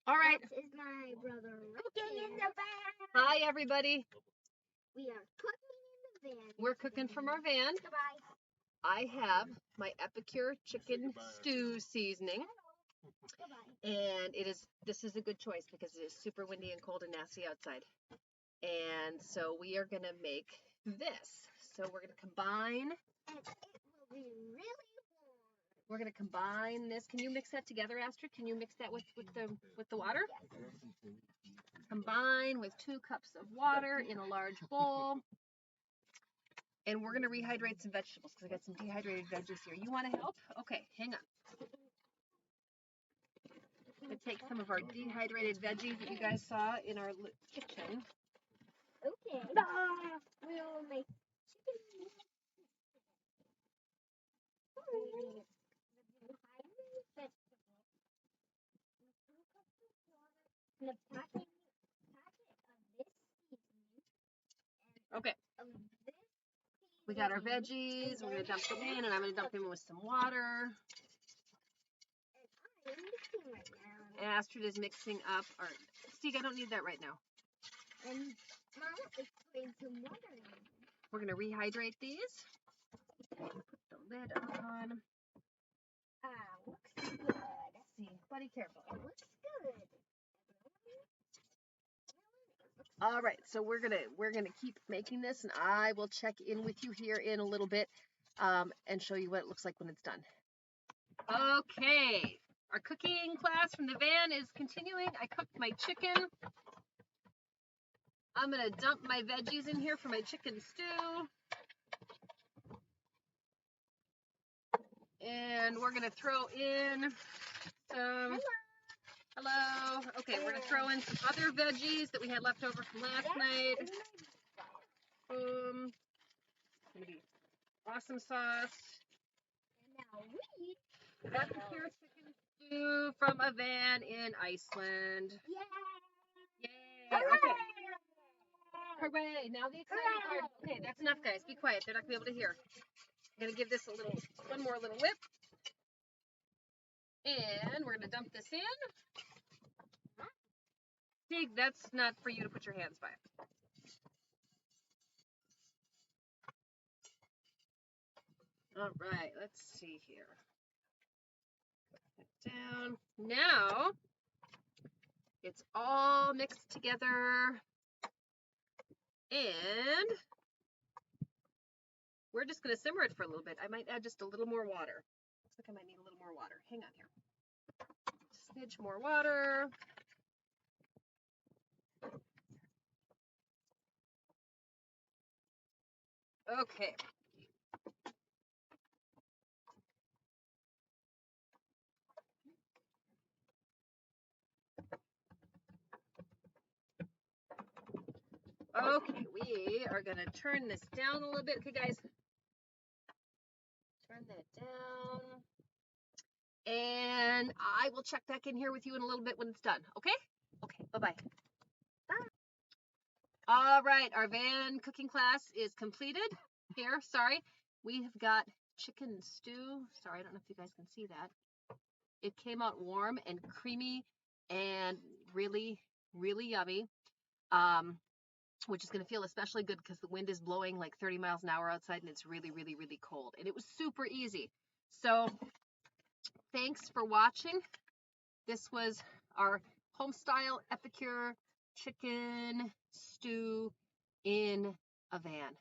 All right. This is my brother cooking in the van. Hi, everybody. We are cooking in the van. We're cooking from our van. Goodbye. I have my Epicure chicken stew seasoning. And this is a good choice because it is super windy and cold and nasty outside. And so we are going to make this. So we're going to combine. And it will be really warm. We're going to combine this. Can you mix that together, Astrid? Can you mix that with the water? Yes. Combine with 2 cups of water in a large bowl. And we're going to rehydrate some vegetables because I got some dehydrated veggies here. You want to help? Okay, hang on. I'm going to take some of our dehydrated veggies that you guys saw in our kitchen. Okay. We'll make chicken. Okay. We got our veggies. We're going to dump them in, and I'm going to dump them in with some water. Astrid is mixing up our... Steve, I don't need that right now. And Mama is putting some water in. We're going to rehydrate these. Put the lid on. Looks good. See, buddy, careful. It looks good. All right, so we're gonna keep making this, and I will check in with you here in a little bit, and show you what it looks like when it's done. Okay, our cooking class from the van is continuing. I cooked my chicken. I'm gonna dump my veggies in here for my chicken stew. And we're gonna throw in some, hello. Okay, we're gonna throw in some other veggies that we had left over from last night. Gonna be awesome sauce. And now we Epicure chicken stew from a van in Iceland. Yay! Yay! Okay. Hooray! Now the exciting part. Okay, that's enough, guys. Be quiet. They're not gonna be able to hear. I'm gonna give this one more little whip. And we're gonna dump this in. See, that's not for you to put your hands by. All right, let's see here. Put that down. Now it's all mixed together. And we're just gonna simmer it for a little bit. I might add just a little more water. Looks like I might need a little more water. Hang on here. Smidge more water. Okay. Okay, we are gonna turn this down a little bit. Okay, guys. Turn that down. And I will check back in here with you in a little bit when it's done, okay? Okay, bye-bye. Bye. All right, our van cooking class is completed. Here, sorry. We have got chicken stew. Sorry, I don't know if you guys can see that. It came out warm and creamy and really, really yummy, which is going to feel especially good because the wind is blowing like 30 miles an hour outside and it's really, really, really cold. And it was super easy. So thanks for watching. This was our homestyle Epicure chicken stew in a van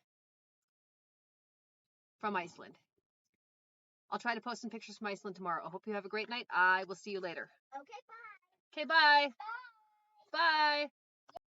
from Iceland. I'll try to post some pictures from Iceland tomorrow. I hope you have a great night. I will see you later. Okay, bye. Okay, bye. Bye. Bye.